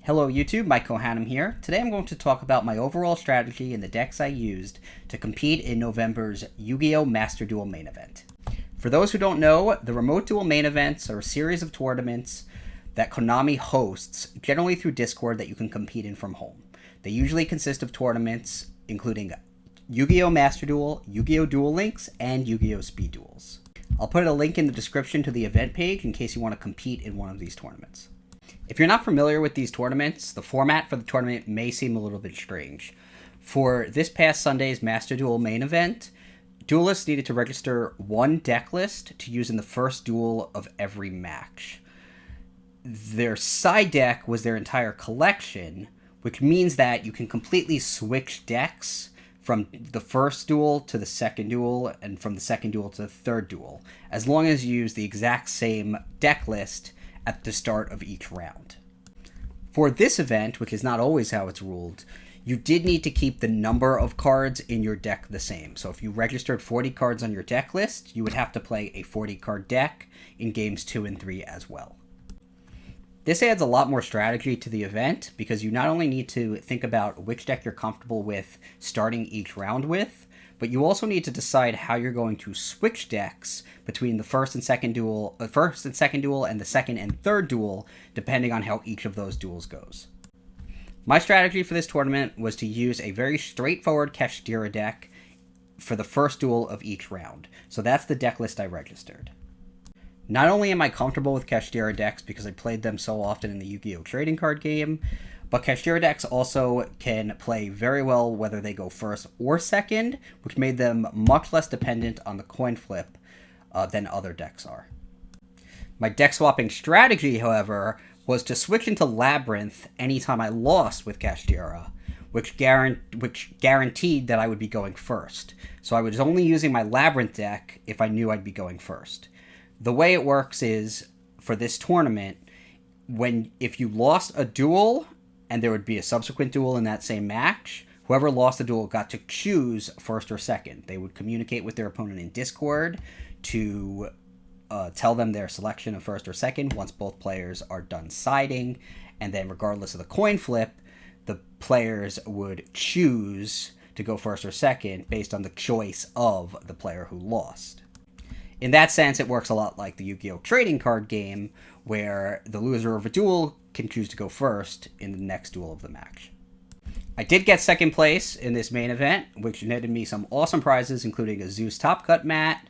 Hello YouTube, Mike Kohanam here. Today I'm going to talk about my overall strategy and the decks I used to compete in November's Yu-Gi-Oh! Master Duel main event. For those who don't know, the Remote Duel main events are a series of tournaments that Konami hosts, generally through Discord, that you can compete in from home. They usually consist of tournaments including Yu-Gi-Oh! Master Duel, Yu-Gi-Oh! Duel Links, and Yu-Gi-Oh! Speed Duels. I'll put a link in the description to the event page in case you want to compete in one of these tournaments. If you're not familiar with these tournaments, the format for the tournament may seem a little bit strange. For this past Sunday's Master Duel main event, duelists needed to register one deck list to use in the first duel of every match. Their side deck was their entire collection, which means that you can completely switch decks from the first duel to the second duel, and from the second duel to the third duel, as long as you use the exact same deck list at the start of each round. For this event, which is not always how it's ruled, you did need to keep the number of cards in your deck the same. So if you registered 40 cards on your deck list, you would have to play a 40-card deck in games 2 and 3 as well. This adds a lot more strategy to the event because you not only need to think about which deck you're comfortable with starting each round with, but you also need to decide how you're going to switch decks between the first and second duel, and the second and third duel, depending on how each of those duels goes. My strategy for this tournament was to use a very straightforward Kashtira deck for the first duel of each round. So that's the deck list I registered. Not only am I comfortable with Kashtira decks because I played them so often in the Yu-Gi-Oh! Trading card game, but Kashtira decks also can play very well whether they go first or second, which made them much less dependent on the coin flip than other decks are. My deck swapping strategy, however, was to switch into Labrynth anytime I lost with Kashtira, which guaranteed that I would be going first. So I was only using my Labrynth deck if I knew I'd be going first. The way it works is, for this tournament, if you lost a duel and there would be a subsequent duel in that same match, whoever lost the duel got to choose first or second. They would communicate with their opponent in Discord to tell them their selection of first or second once both players are done siding, and then regardless of the coin flip, the players would choose to go first or second based on the choice of the player who lost. In that sense, it works a lot like the Yu-Gi-Oh! Trading card game, where the loser of a duel can choose to go first in the next duel of the match. I did get second place in this main event, which netted me some awesome prizes, including a Zeus Top Cut mat,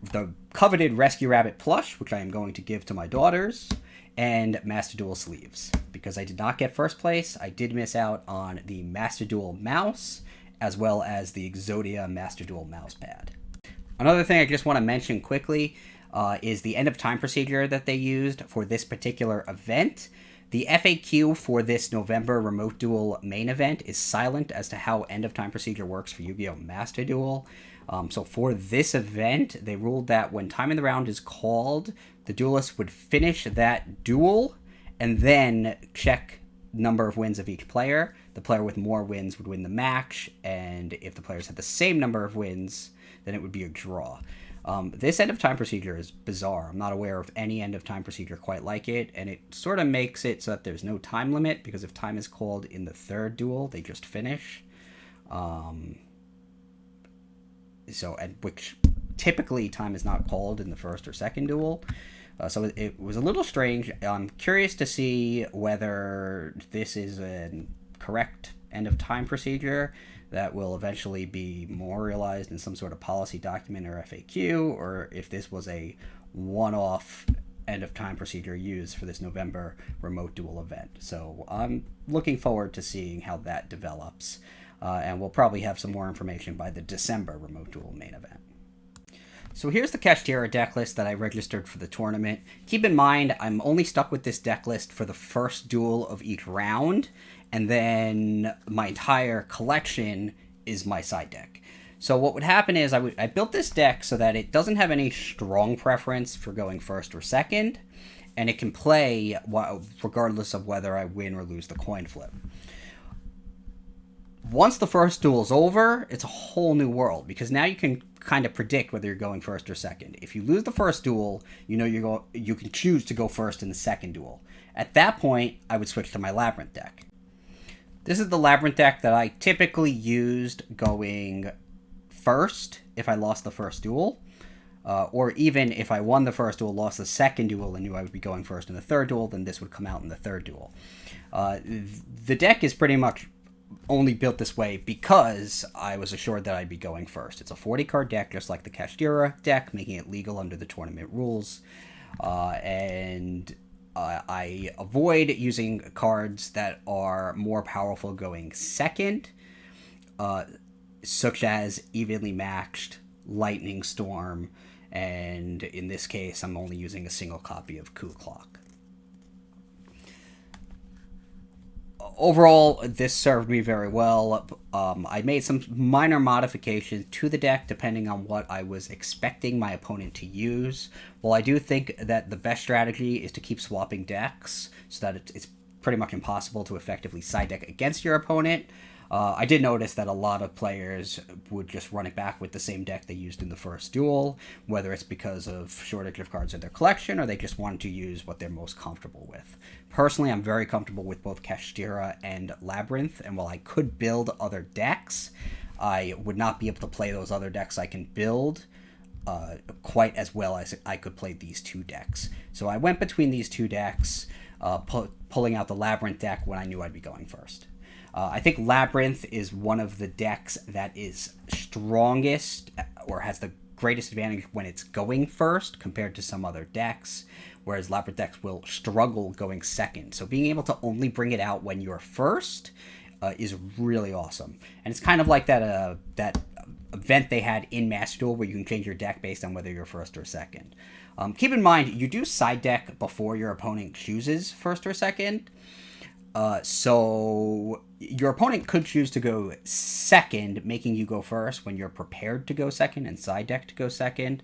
the coveted Rescue Rabbit plush, which I am going to give to my daughters, and Master Duel sleeves. Because I did not get first place, I did miss out on the Master Duel mouse, as well as the Exodia Master Duel mouse pad. Another thing I just want to mention quickly is the end of time procedure that they used for this particular event. The FAQ for this November Remote Duel main event is silent as to how end of time procedure works for Yu-Gi-Oh! Master Duel. So for this event, they ruled that when time in the round is called, the duelist would finish that duel and then check number of wins of each player. The player with more wins would win the match, and if the players had the same number of wins, then it would be a draw. This end of time procedure is bizarre. I'm not aware of any end of time procedure quite like it, and it sort of makes it so that there's no time limit, because if time is called in the third duel, they just finish. Which typically time is not called in the first or second duel. So it was a little strange. I'm curious to see whether this is a correct end of time procedure that will eventually be memorialized in some sort of policy document or FAQ, or if this was a one-off end of time procedure used for this November Remote Duel event. So I'm looking forward to seeing how that develops, and we'll probably have some more information by the December Remote Duel main event. So here's the Kashtira deck list that I registered for the tournament. Keep in mind, I'm only stuck with this deck list for the first duel of each round, and then my entire collection is my side deck. So what would happen is I built this deck so that it doesn't have any strong preference for going first or second, and it can play regardless of whether I win or lose the coin flip. Once the first duel's over, it's a whole new world because now you can kind of predict whether you're going first or second. If you lose the first duel, you know you can choose to go first in the second duel. At that point, I would switch to my Labrynth deck. This is the Labrynth deck that I typically used going first if I lost the first duel. Or even if I won the first duel, lost the second duel, and knew I would be going first in the third duel, then this would come out in the third duel. The deck is pretty much only built this way because I was assured that I'd be going first. It's a 40-card deck, just like the Kashtira deck, making it legal under the tournament rules. And I avoid using cards that are more powerful going second, such as Evenly Matched, Lightning Storm, and in this case, I'm only using a single copy of Coup Clock. Overall, this served me very well. I made some minor modifications to the deck depending on what I was expecting my opponent to use. While I do think that the best strategy is to keep swapping decks so that it's pretty much impossible to effectively side deck against your opponent, I did notice that a lot of players would just run it back with the same deck they used in the first duel, whether it's because of shortage of cards in their collection or they just wanted to use what they're most comfortable with. Personally, I'm very comfortable with both Kashtira and Labrynth, and while I could build other decks, I would not be able to play those other decks I can build quite as well as I could play these two decks. So I went between these two decks, pulling out the Labrynth deck when I knew I'd be going first. I think Labrynth is one of the decks that is strongest or has the greatest advantage when it's going first compared to some other decks, whereas Labrynth decks will struggle going second. So being able to only bring it out when you're first is really awesome. And it's kind of like that event they had in Master Duel where you can change your deck based on whether you're first or second. Keep in mind, you do side deck before your opponent chooses first or second. So your opponent could choose to go second, making you go first when you're prepared to go second and side deck to go second.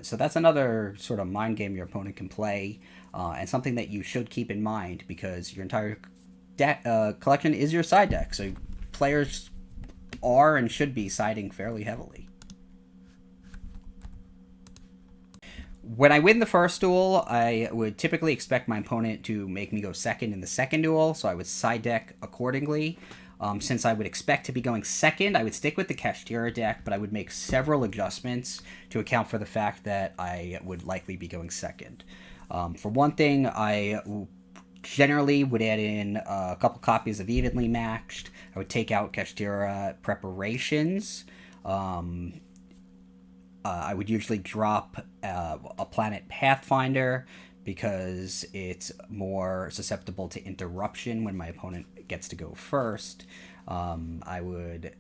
So that's another sort of mind game your opponent can play, and something that you should keep in mind because your entire collection is your side deck. So players are and should be siding fairly heavily. When I win the first duel, I would typically expect my opponent to make me go second in the second duel, so I would side deck accordingly. Since I would expect to be going second, I would stick with the Kashtira deck, but I would make several adjustments to account for the fact that I would likely be going second. For one thing, I generally would add in a couple copies of Evenly Matched. I would take out Kashtira Preparations. I would usually drop a Planet Pathfinder because it's more susceptible to interruption when my opponent gets to go first. I would,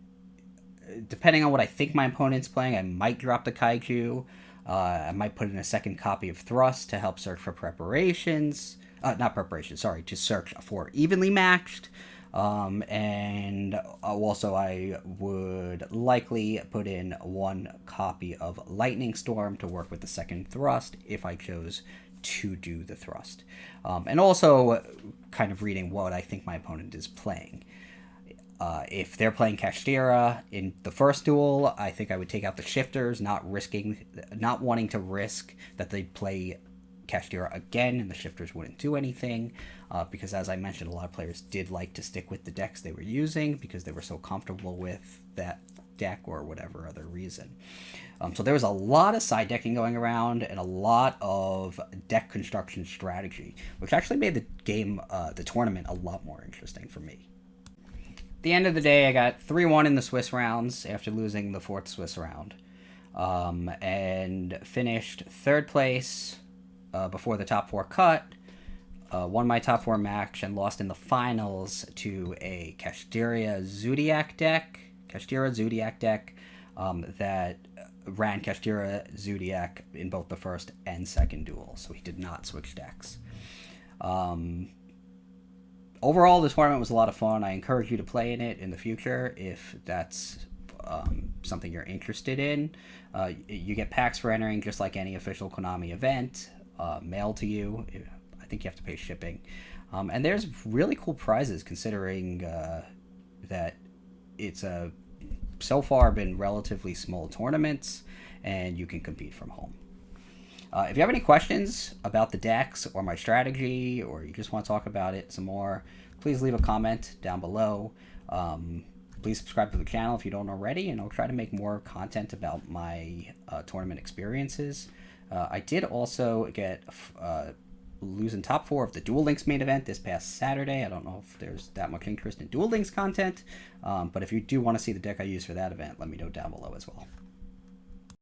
depending on what I think my opponent's playing, I might drop the Kaiju. I might put in a second copy of Thrust to help search for preparations. Not preparations, sorry, to search for Evenly Matched. And also I would likely put in one copy of Lightning Storm to work with the second thrust if I chose to do the thrust. And also kind of reading what I think my opponent is playing. If they're playing Kashtira in the first duel, I think I would take out the shifters, not wanting to risk that they'd play Kashtira again and the shifters wouldn't do anything, because as I mentioned, a lot of players did like to stick with the decks they were using because they were so comfortable with that deck or whatever other reason. So there was a lot of side decking going around and a lot of deck construction strategy, which actually made the game, the tournament, a lot more interesting for me. At the end of the day, I got 3-1 in the Swiss rounds after losing the 4th Swiss round, and finished 3rd place before the top 4 cut, won my top 4 match, and lost in the finals to a Kashtira Zodiac deck that ran Kashtira Zodiac in both the first and second duel, so he did not switch decks. Overall, the tournament was a lot of fun. I encourage you to play in it in the future if that's something you're interested in. You get packs for entering just like any official Konami event, mailed to you. I think you have to pay shipping. And there's really cool prizes considering that it's so far been relatively small tournaments, and you can compete from home. If you have any questions about the decks or my strategy, or you just want to talk about it some more, please leave a comment down below. Please subscribe to the channel if you don't already, and I'll try to make more content about my tournament experiences. I did also get losing top 4 of the Duel Links main event this past Saturday. I don't know if there's that much interest in Duel Links content, but if you do want to see the deck I use for that event, let me know down below as well.